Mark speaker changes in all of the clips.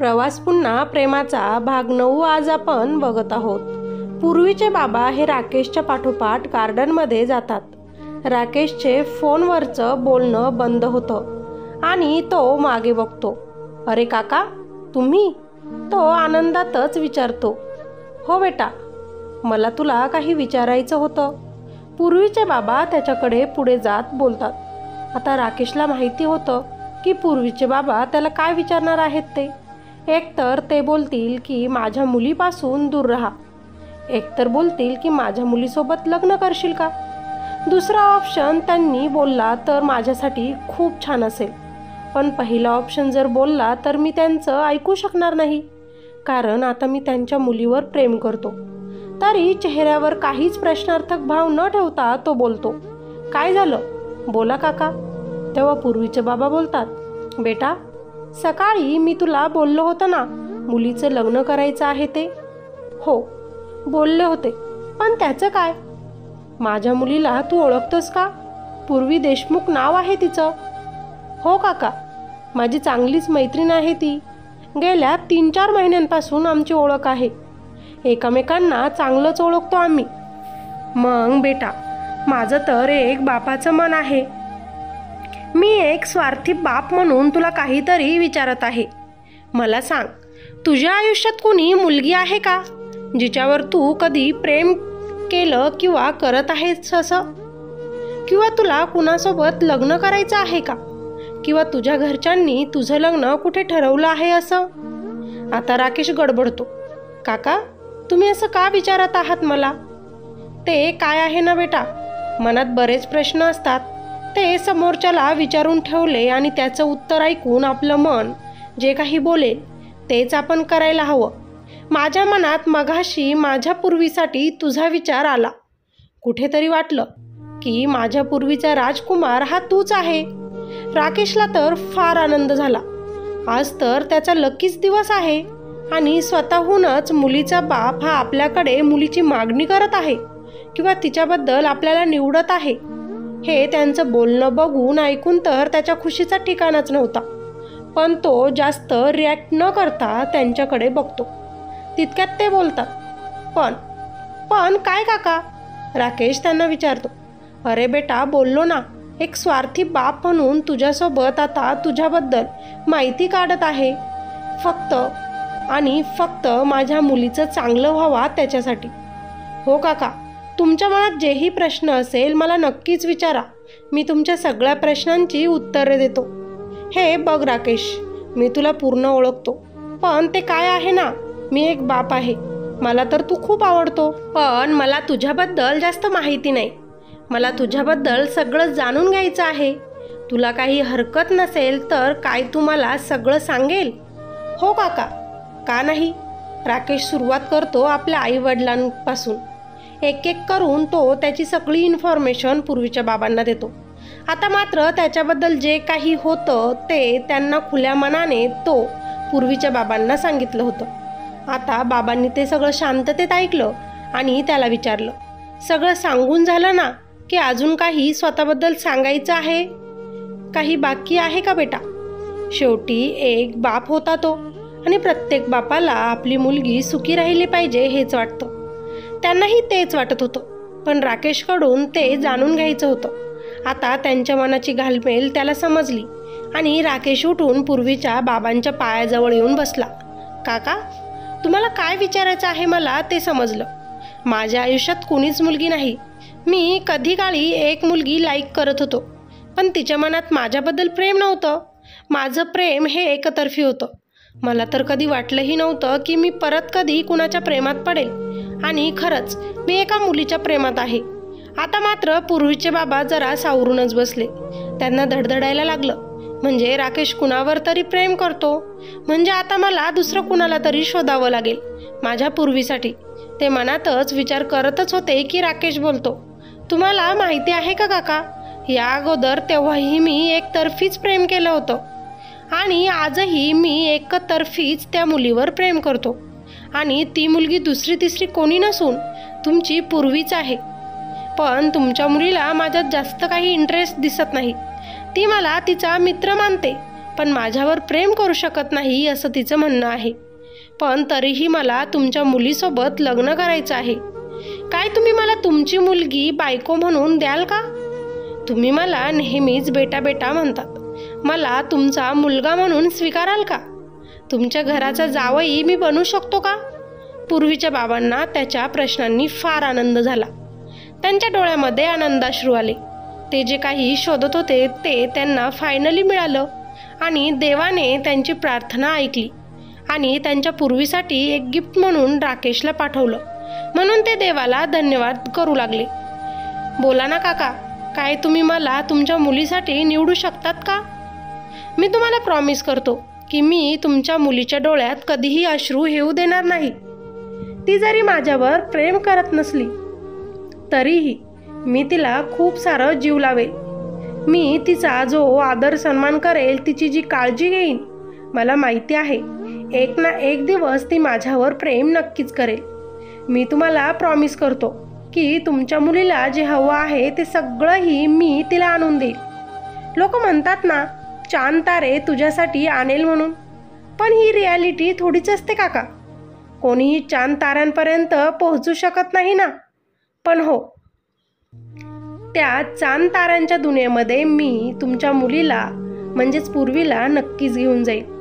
Speaker 1: प्रवास पुन्हा प्रेमाचा भाग 9 आज आपण बघत आहोत। पूर्वीचे बाबा हे राकेशच्या पाठोपाठ गार्डनमध्ये जातात। राकेशचे फोनवरचं बोलणं बंद होतं आणि तो मागे बघतो। अरे काका, तुम्ही? तो आनंदातच विचारतो। हो बेटा, मला तुला काही विचारायचं होतं। पूर्वीचे बाबा त्याच्याकडे पुढे जात बोलतात। आता राकेशला माहिती होतं की पूर्वीचे बाबा त्याला काय विचारणार आहेत ते। एकतर ते बोलतील की माझ्या मुलीपासून दूर राहा, एकतर बोलतील की माझ्या मुलीसोबत लग्न करशील का। दुसरा ऑप्शन त्यांनी बोलला तर माझ्यासाठी खूप छान असेल, पण पहिला ऑप्शन जर बोलला तर मी त्यांचं ऐकू शकणार नाही, कारण आता मी त्यांच्या मुलीवर प्रेम करतो। तरी चेहऱ्यावर काहीच प्रश्नार्थक भाव न ठेवता तो बोलतो, काय झालं, बोला काका। तेव्हा पूर्वीचे बाबा बोलतात, बेटा सकाळी मी तुला बोललो होतं ना मुलीचं लग्न करायचं आहे ते। हो बोलले होते, पण त्याचं काय? माझ्या मुलीला तू ओळखतोस का? पूर्वी देशमुख नाव आहे तिचं। हो काका, माझी चांगलीच मैत्रीण आहे ती। गेल्या 3-4 महिन्यांपासून आमची ओळख आहे, एकमेकांना चांगलंच ओळखतो आम्ही। मग बेटा, माझं तर एक बापाचं मन आहे। मी एक स्वार्थी बाप म्हणून तुला काहीतरी विचारत आहे। मला सांग, तुझ्या आयुष्यात कोणी मुलगी आहे का जिच्यावर तू कधी प्रेम केलं किंवा करत आहेस असं? किंवा तुला कुणासोबत लग्न करायचं आहे का? किंवा तुझ्या घरच्यांनी तुझं लग्न कुठे ठरवलं आहे असं? आता राकेश गडबडतो, काका तुम्ही असं का विचारत आहात मला? ते काय आहे ना बेटा, मनात बरेच प्रश्न असतात, ते समोरच्याला विचारून ठेवले आणि त्याचं उत्तर ऐकून आपलं मन जे काही बोलेल तेच आपण करायला हवं। माझ्या मनात मगाशी माझ्या पूर्वीसाठी तुझा विचार आला। कुठेतरी वाटलं की माझ्या पूर्वीचा राजकुमार हा तूच आहे। राकेशला तर फार आनंद झाला। आज तर त्याचा लकीच दिवस आहे आणि स्वतःहूनच मुलीचा बाप हा आपल्याकडे मुलीची मागणी करत आहे किंवा तिच्याबद्दल आपल्याला निवडत आहे। हे त्यांचं बोलणं बघून ऐकून तर त्याच्या खुशीचा ठिकाणाच नव्हता, पण तो जास्त रिॲक्ट न करता त्यांच्याकडे बघतो। तितक्यात ते बोलतात, पण काय काका? राकेश त्यांना विचारतो। अरे बेटा, बोललो ना, एक स्वार्थी बाप म्हणून तुझ्यासोबत आता तुझ्याबद्दल माहिती काढत आहे, फक्त माझ्या मुलीचं चांगलं व्हावा त्याच्यासाठी। हो काका, तुमच्या मनात जेही प्रश्न असेल मला नक्कीच विचारा, मी तुमच्या सगळ्या प्रश्नांची उत्तरे देतो। हे बघ राकेश, मी तुला पूर्ण ओळखतो, पण ते काय आहे ना, मी एक बाप आहे। मला तर तू खूप आवडतो, पण मला तुझ्याबद्दल जास्त माहिती नाही। मला तुझ्याबद्दल सगळं जाणून घ्यायचं आहे। तुला काही हरकत नसेल तर काय तू मला सगळं सांगेल? हो काका, का नाही? राकेश सुरुवात करतो आपल्या आईवडिलांपासून। एक एक करून तो त्याची सगळी इन्फॉर्मेशन पूर्वीच्या बाबांना देतो। आता मात्र त्याच्याबद्दल जे काही होतं ते त्यांना खुल्या मनाने तो पूर्वीच्या बाबांना सांगितलं होतं। आता बाबांनी ते सगळं शांततेत ऐकलं आणि त्याला विचारलं, सगळं सांगून झालं ना, की अजून काही स्वतःबद्दल सांगायचं आहे? काही बाकी आहे का बेटा? शेवटी एक बाप होता तो, आणि प्रत्येक बापाला आपली मुलगी सुखी राहिली पाहिजे हेच वाटतं। त्यांनाही तेच वाटत होतं, पण राकेशकडून ते जाणून घ्यायचं होतं। आता त्यांच्या मनाची घालमेल त्याला समजली आणि राकेश उठून पूर्वीच्या बाबांच्या पायाजवळ येऊन बसला। काका, तुम्हाला काय विचारायचं आहे मला ते समजलं। माझ्या आयुष्यात कोणीच मुलगी नाही। मी कधी काळी एक मुलगी लाईक करत होतो, पण तिच्या मनात माझ्याबद्दल प्रेम नव्हतं। माझं प्रेम हे एकतर्फी होतं। मला तर कधी वाटलंही नव्हतं की मी परत कधी कुणाच्या प्रेमात पडेल, आणि खरंच मी एका मुलीच्या प्रेमात आहे। आता मात्र पूर्वीचे बाबा जरा सावरूनच बसले। त्यांना धडधडायला लागलं, म्हणजे राकेश कुणावर तरी प्रेम करतो, म्हणजे आता मला दुसरं कुणाला तरी शोधावं लागेल माझ्या पूर्वीसाठी। ते मनातच विचार करतच होते की राकेश बोलतो, तुम्हाला माहिती आहे का काका, या अगोदर तेव्हाही मी एकतर्फीच प्रेम केलं होतं, आणि आजही मी एकतर्फीच त्या मुलीवर प्रेम करतो, आणि ती मुलगी दुसरी तिसरी कोणी नसून तुमची पूर्वीच आहे। पण तुमच्या मुलीला माझ्यात जास्त काही इंटरेस्ट दिसत नाही। ती मला तिचा मित्र मानते, पण माझ्यावर प्रेम करू शकत नाही असं तिचं म्हणणं आहे. पण तरीही मला तुमच्या मुलीसोबत लग्न करायचं आहे. काय तुम्ही मला तुमची मुलगी बायको म्हणून द्याल का? तुम्ही मला नेहमीच बेटा बेटा म्हणतात. मला तुमचा मुलगा म्हणून स्वीकाराल का? तुमच्या घराचा जावई मी बनू शकतो का? पूर्वीच्या बाबांना त्याच्या प्रश्नांनी फार आनंद झाला. त्यांच्या डोळ्यामध्ये आनंदाश्रू आले. ते जे काही शोधत होते ते त्यांना फायनली मिळालं आणि देवाने त्यांची प्रार्थना ऐकली आणि त्यांच्या पूर्वीसाठी एक गिफ्ट म्हणून राकेशला पाठवलं. म्हणून ते देवाला धन्यवाद करू लागले. बोला ना काका, काय तुम्ही मला तुमच्या मुलीसाठी निवडू शकतात का? मी तुम्हाला प्रॉमिस करतो की मी तुमच्या मुलीच्या डोळ्यात कधीही अश्रू येऊ देणार नाही. ती जरी माझ्यावर प्रेम करत नसली तरीही मी तिला खूप सारं जीव लावेल. मी तिचा जो आदर सन्मान करेल, तिची जी काळजी घेईन, मला माहिती आहे एक ना एक दिवस ती माझ्यावर प्रेम नक्कीच करेल. मी तुम्हाला प्रॉमिस करतो की तुमच्या मुलीला जे हवं आहे ते सगळंही मी तिला आणून देईल. लोक म्हणतात ना, चांद तारे तुझ्यासाठी आणेल म्हणून, पण ही रियालिटी थोडीच असते काका. कोणीही चांद ताऱ्यांपर्यंत पोहोचू शकत नाही ना. पण हो, त्या चांद ताऱ्यांच्या दुनियेमध्ये मी तुमच्या मुलीला म्हणजेच पूर्वीला नक्कीच घेऊन जाईल.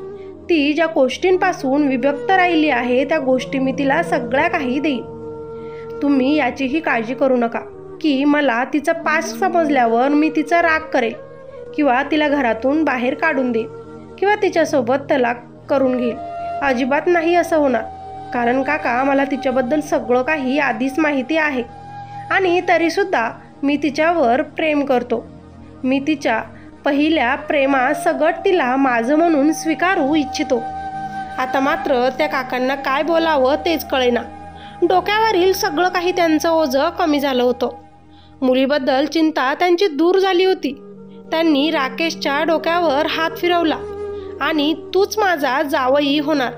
Speaker 1: ती ज्या गोष्टींपासून विभक्त राहिली आहे त्या गोष्टी मी तिला सगळ्या काही देईन. तुम्ही याचीही काळजी करू नका की मला तिचा पास्ट समजल्यावर मी तिचा राग करेल किंवा तिला घरातून बाहेर काढून देईन किंवा तिच्यासोबत तलाक करून घेईल. अजिबात नाही असं होणार. कारण काका, मला तिच्याबद्दल सगळं काही आधीच माहिती आहे आणि तरीसुद्धा मी तिच्यावर प्रेम करतो. मी तिच्या पहिल्या प्रेमासकट तिला माझं म्हणून स्वीकारू इच्छितो. आता मात्र त्या काकांना काय बोलावं तेच कळेना. डोक्यावरील सगळं काही त्यांचं ओझं कमी झालं होतं. मुलीबद्दल चिंता त्यांची दूर झाली होती. त्यांनी राकेशच्या डोक्यावर हात फिरवला आणि तूच माझा जावई होणार.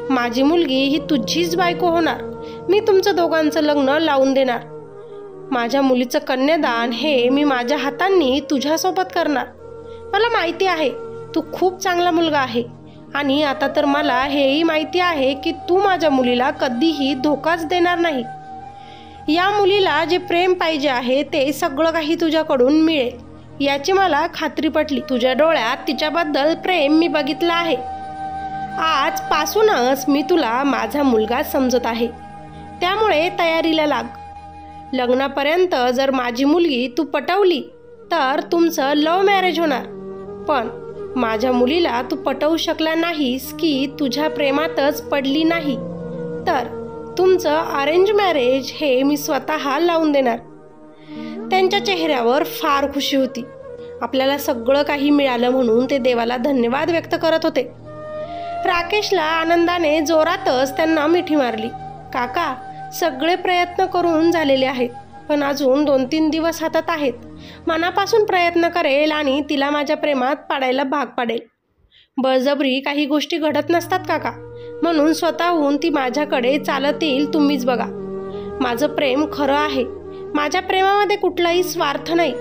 Speaker 1: माझी मुलगी ही तुझीच बायको होणार. मी तुमचं दोघांचं लग्न लावून देणार. माझ्या मुलीचं कन्यादान हे मी माझ्या हातांनी तुझ्यासोबत करणार. मला माहिती आहे तू खूप चांगला मुलगा आहे आणि आता तर मला हेही माहिती आहे की तू माझ्या मुलीला कधीही धोकाच देणार नाही. या मुलीला जे प्रेम पाहिजे आहे ते सगळं काही तुझ्याकडून मिळेल याची मला खात्री पटली. तुझ्या डोळ्यात तिच्याबद्दल प्रेम मी बघितलं आहे. आजपासूनच मी तुला माझा मुलगा समजत आहे. त्यामुळे तयारीला लाग. लग्नापर्यंत जर माझी मुलगी तू पटवली तर तुमचं लव्ह मॅरेज होणार. पण माझ्या मुलीला तू पटवू शकला नाहीस की तुझ्या प्रेमातच पडली नाही तर तुमचं अरेंज मॅरेज हे मी स्वतः लावून देणार. त्यांच्या चेहऱ्यावर फार खुशी होती. आपल्याला सगळं काही मिळालं म्हणून ते देवाला धन्यवाद व्यक्त करत होते. राकेशला आनंदाने जोरातच त्यांना मिठी मारली. काका, सगळे प्रयत्न करून झालेले आहेत, पण अजून 2-3 दिवस हातात आहेत. मनापासून प्रयत्न करेल आणि तिला माझ्या प्रेमात पाडायला भाग पाडेल. बळजबरी काही गोष्टी घडत नसतात काका, म्हणून स्वतःहून ती माझ्याकडे चालत येईल. तुम्हीच बघा. माझं प्रेम खरं आहे. माझ्या प्रेमामध्ये कुठलाही स्वार्थ नाही.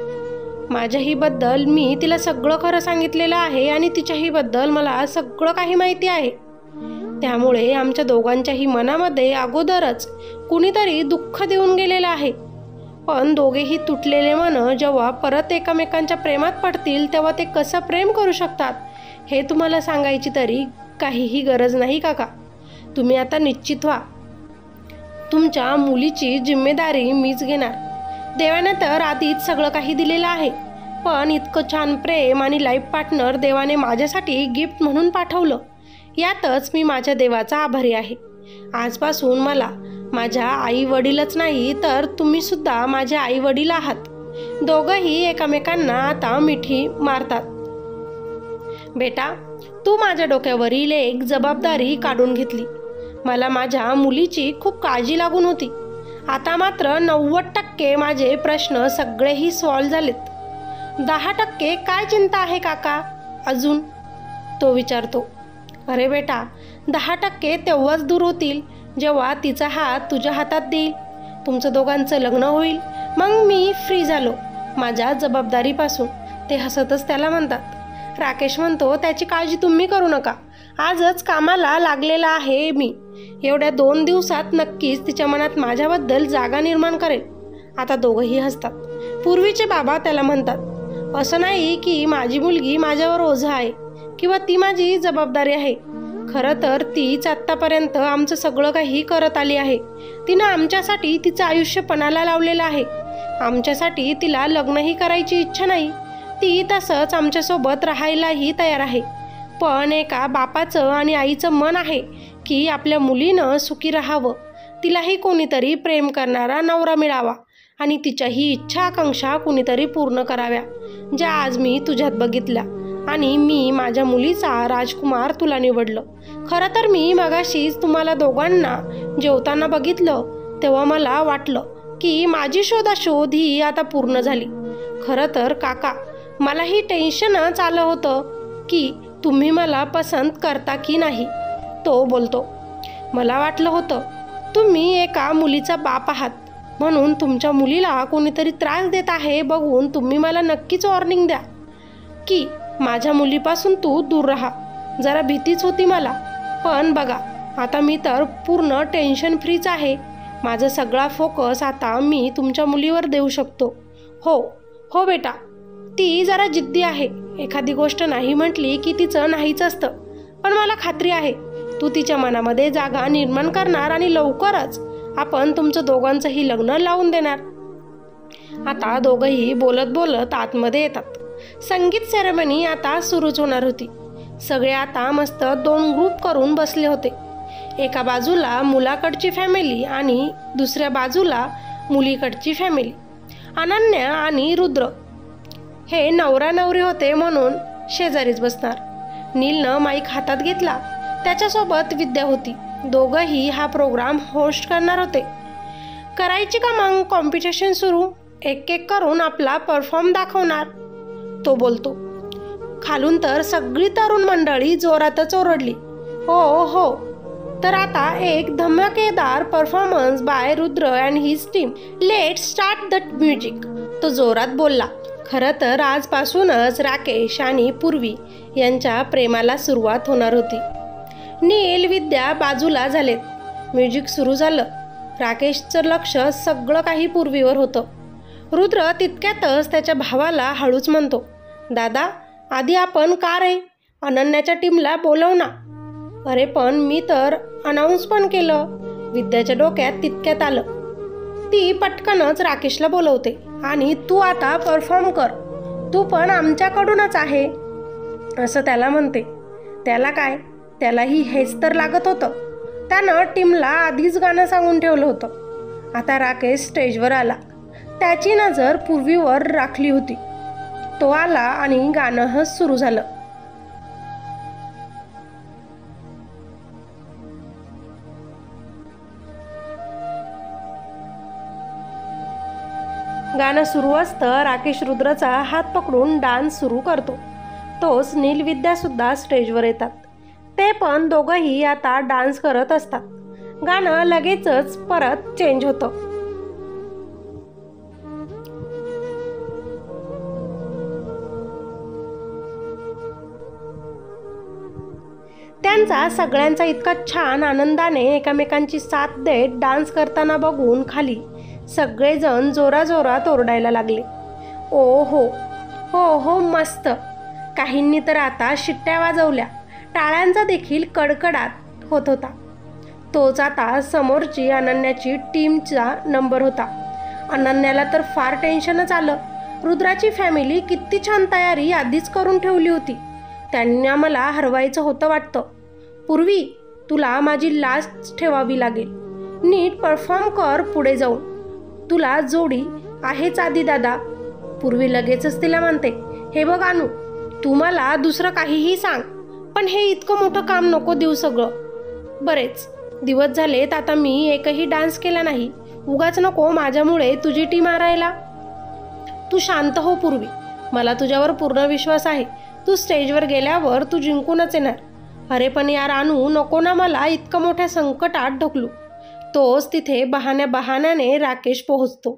Speaker 1: माझ्याहीबद्दल मी तिला सगळं खरं सांगितलेलं आहे आणि तिच्याहीबद्दल मला सगळं काही माहिती आहे. त्यामुळे आमच्या दोघांच्याही मनामध्ये अगोदरच कुणीतरी दुःख देऊन गेलेलं आहे. पण दोघेही तुटलेले मन जेव्हा परत एकमेकांच्या प्रेमात पडतील तेव्हा ते कसं प्रेम करू शकतात हे तुम्हाला सांगायची तरी काहीही गरज नाही काका. तुम्ही आता निश्चित व्हा. तुमच्या मुलीची जिम्मेदारी मीच घेणार. देवाने तर आधीच सगळं काही दिलेलं आहे, पण इतकं छान प्रेम आणि लाईफ पार्टनर देवाने माझ्यासाठी गिफ्ट म्हणून पाठवलं. यातच मी माझ्या देवाचा आभारी आहे. आजपासून मला माझ्या आई वडीलच नाही तर तुम्ही सुद्धा माझे आई वडील आहात. दोघंही एकमेकांना आता मिठी मारतात. बेटा, तू माझ्या डोक्यावरील एक जबाबदारी काढून घेतली. मला माझ्या मुलीची खूप काळजी लागून होती. आता मात्र 90% माझे प्रश्न सगळेही सॉल्व झालेत. 10% काय चिंता आहे काका अजून? तो विचारतो. अरे बेटा, 10% तेव्हाच दूर होतील जेव्हा तिचा हात तुझ्या हातात देईल. तुमचं दोघांचं लग्न होईल. मग मी फ्री झालो माझ्या जबाबदारीपासून. ते हसतच त्याला म्हणतात. राकेश म्हणतो, त्याची काळजी तुम्ही करू नका, आजच कामाला लागलेला आहे मी. एवढ्या 2 दिवसात नक्कीच तिच्या मनात माझ्याबद्दल जागा निर्माण करेल. आता दोघंही हसतात. पूर्वीचे बाबा त्याला म्हणतात, असं नाही की माझी मुलगी माझ्यावर ओझं आहे किंवा ती माझी जबाबदारी आहे. खरं तर तीच आत्तापर्यंत आमचं सगळं काही करत आली आहे. तिनं आमच्यासाठी तिचं आयुष्य पणाला लावलेलं आहे. आमच्यासाठी तिला लग्नही करायची इच्छा नाही. ती तसंच आमच्यासोबत राहायलाही तयार आहे. पण एका बापाचं आणि आईचं मन आहे की आपल्या मुलीनं सुखी राहावं, तिलाही कोणीतरी प्रेम करणारा नवरा मिळावा आणि तिच्याही इच्छा आकांक्षा कुणीतरी पूर्ण कराव्या, ज्या आज मी तुझ्यात बघितल्या. आणि मी माझ्या मुलीचा राजकुमार तुला निवडलं. खरं तर मी मगाशीच तुम्हाला दोघांना जेवताना बघितलं तेव्हा मला वाटलं की माझी शोधाशोध ही आता पूर्ण झाली. खरं तर काका, मलाही टेन्शनच आलं होतं की तुम्ही मला पसंत करता की नाही. तो बोलतो, मला वाटलं होतं तुम्ही एका मुलीचा बाप आहात, म्हणून तुमच्या मुलीला कोणीतरी त्रास देत आहे बघून तुम्ही मला नक्कीच वॉर्निंग द्या की माझ्या मुलीपासून तू दूर राहा. जरा भीतीच होती मला, पण बघा आता मी तर पूर्ण टेन्शन फ्रीच आहे. माझा सगळा फोकस आता मी तुमच्या मुलीवर देऊ शकतो. हो हो बेटा, ती जरा जिद्दी आहे. एखादी गोष्ट नाही म्हटली की तिचं नाहीच असतं. पण मला खात्री आहे तू तिच्या मनामध्ये जागा निर्माण करणार आणि लवकरच आपण तुमचं दोघांचंही लग्न लावून देणार. आता दोघंही बोलत बोलत आतमध्ये येतात. संगीत सेरेमनी आता सुरूच होणार होती. सगळे आता मस्त 2 ग्रुप करून बसले होते. एका बाजूला मुलाकडची फॅमिली आणि दुसऱ्या बाजूला मुलीकडची फॅमिली. अनन्या आणि रुद्र हे नवरा नवरी होते म्हणून शेजारीच बसणार. नीलनं माईक हातात घेतला. त्याच्यासोबत विद्या होती. दोघंही हा प्रोग्राम होस्ट करणार होते. करायची का मग कॉम्पिटिशन सुरू? एक एक करून आपला परफॉर्म दाखवणार, तो बोलतो. खालून तर सगळी तरुण मंडळी जोरातच ओरडली, हो हो. तर आता एक धमाकेदार performance by Rudra and his team. Let's start the music, तो जोरात बोलला. खरं तर आजपासूनच राकेश आणि पूर्वी यांच्या प्रेमाला सुरुवात होणार होती. नील विद्या बाजूला झालेत. म्युझिक सुरू झालं. राकेशचं लक्ष सगळं काही पूर्वीवर होतं. रुद्र तितक्यातच त्याच्या भावाला हळूच म्हणतो, दादा आधी आपण का रे अनन्याच्या टीमला बोलव ना. अरे पण मी तर अनाऊन्स पण केलं. विद्याच्या डोक्यात तितक्यात आलं. ती पटकनच राकेशला बोलवते आणि तू आता परफॉर्म कर, तू पण आमच्याकडूनच आहे असं त्याला म्हणते. त्याला काय, त्यालाही हेच तर लागत होतं. त्यानं टीमला आधीच गाणं सांगून ठेवलं होतं. आता राकेश स्टेजवर आला. त्याची नजर पूर्वीवर राखली होती. तो आला आणि गाणं सुरू झालं. गाणं सुरू असतं. राकेश रुद्रचा हात पकडून डान्स सुरू करतो. तोच नीलविद्या सुद्धा स्टेजवर येतात. ते पण दोघंही आता डान्स करत असतात. गाणं लगेचच परत चेंज होतं. त्यांचा सगळ्यांचा इतका छान आनंदाने एकमेकांची साथ देत डान्स करताना बघून खाली सगळेजण जोराजोरात ओरडायला लागले. ओ हो हो हो मस्त. काहींनी तर आता शिट्ट्या वाजवल्या. टाळ्यांचा देखील कडकडाट होत होता. तोच आता समोरची अनन्याची टीमचा नंबर होता. अनन्याला तर फार टेन्शनच आलं. रुद्राची फॅमिली किती छान तयारी आधीच करून ठेवली होती. त्यांना मला हरवायचं होतं वाटतं. पूर्वी तुला माझी लाज ठेवावी लागेल. नीट परफॉर्म कर पुढे जाऊन. तुला जोडी आहेच आधी दादा. पूर्वी लगेचच तिला म्हणते, हे बघ अनु, तू मला दुसरं काहीही सांग, पण हे इतकं मोठं काम नको देऊ. सगळं बरेच दिवस झालेत आता मी एकही डान्स केला नाही. उगाच नको माझ्यामुळे तुझी टीम हारायला. तू शांत हो पूर्वी. मला तुझ्यावर पूर्ण विश्वास आहे. तू स्टेजवर गेल्यावर तू जिंकूनच येणार. अरे पण यार अनु, नको ना मला इतकं मोठ्या संकटात ढकलू. तोच तिथे बहाण्याने राकेश पोहोचतो.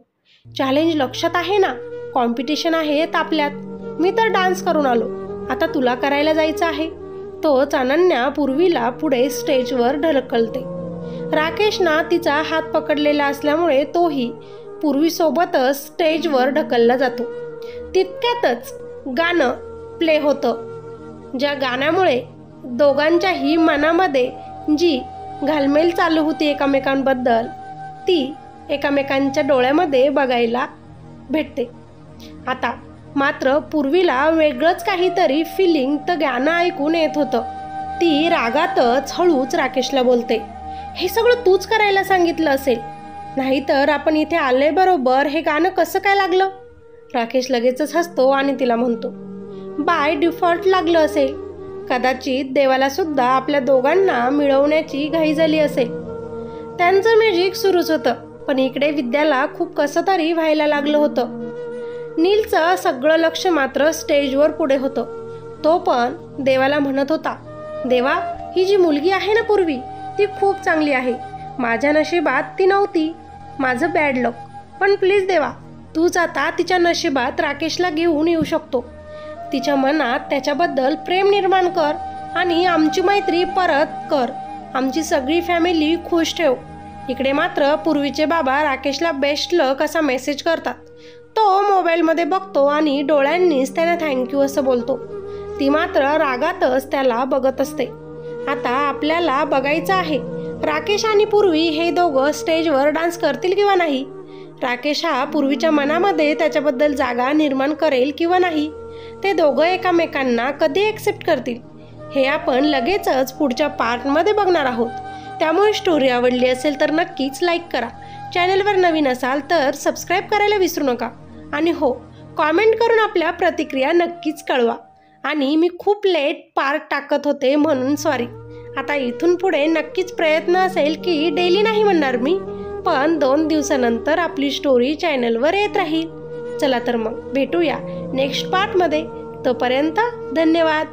Speaker 1: चॅलेंज लक्षात आहे ना, कॉम्पिटिशन आहे आपल्यात. मी तर डान्स करून आलो. आता तुला करायला जायचं आहे. तोच अनन्या पूर्वीला पुढे स्टेजवर ढकलते. राकेशना तिचा हात पकडलेला असल्यामुळे तोही पूर्वीसोबतच स्टेजवर ढकलला जातो. तितक्यातच गाणं प्ले होतं, ज्या गाण्यामुळे दोघांच्याही मनामध्ये जी घालमेल चालू होती एकमेकांबद्दल, ती एकमेकांच्या डोळ्यामध्ये बघायला भेटते. आता मात्र पूर्वीला वेगळंच काहीतरी फिलिंग तर गाणं ऐकून येत होतं. ती रागातच हळूच राकेशला बोलते, हे सगळं तूच करायला सांगितलं असेल, नाहीतर आपण इथे आले बरोबर हे गाणं कसं काय लागलं. राकेश लगेचच हसतो आणि तिला म्हणतो, बाय डिफॉल्ट लागलं असेल. कदाचित देवाला सुद्धा आपल्या दोघांना मिळवण्याची घाई झाली असेल. त्यांचं म्युझिक सुरूच होतं, पण इकडे विद्याला खूप कसं तरी व्हायला लागलं होतं. नीलचं सगळं लक्ष मात्र स्टेजवर पुढे होतं. तो पण देवाला म्हणत होता, देवा, ही जी मुलगी आहे ना पूर्वी, ती खूप चांगली आहे. माझ्या नशिबात ती नव्हती, माझं बॅड लक. पण प्लीज देवा, तूच आता तिच्या नशिबात राकेशला घेऊन येऊ शकतो. तिच्या मनात त्याच्याबद्दल प्रेम निर्माण कर आणि आमची मैत्री परत कर. आमची सगळी फॅमिली खुश ठेव. इकडे मात्र पूर्वीचे बाबा राकेशला बेस्ट लक असा मेसेज करतात. तो मोबाईलमध्ये बघतो आणि डोळ्यांनीच त्याला थँक्यू असं बोलतो. ती मात्र रागातच त्याला बघत असते. आता आपल्याला बघायचं आहे राकेश आणि पूर्वी हे दोघं स्टेजवर डान्स करतील किंवा नाही. राकेश हा पूर्वीच्या मनामध्ये त्याच्याबद्दल जागा निर्माण करेल किंवा नाही. ते दोघं एकमेकांना कधी ॲक्सेप्ट करतील हे आपण लगेचच पुढच्या पार्टमध्ये बघणार आहोत. त्यामुळे स्टोरी आवडली असेल तर नक्कीच लाईक करा. चॅनलवर नवीन असाल तर सबस्क्राईब करायला विसरू नका. आणि हो, कॉमेंट करून आपल्या प्रतिक्रिया नक्कीच कळवा. आणि मी खूप लेट पार्ट टाकत होते म्हणून सॉरी. आता इथून पुढे नक्कीच प्रयत्न असेल की डेली नाही म्हणणार मी, पण 2 दिवसानंतर आपली स्टोरी चॅनलवर येत राहील. चला तर मग भेटूया नेक्स्ट पार्टमध्ये. तोपर्यंत धन्यवाद.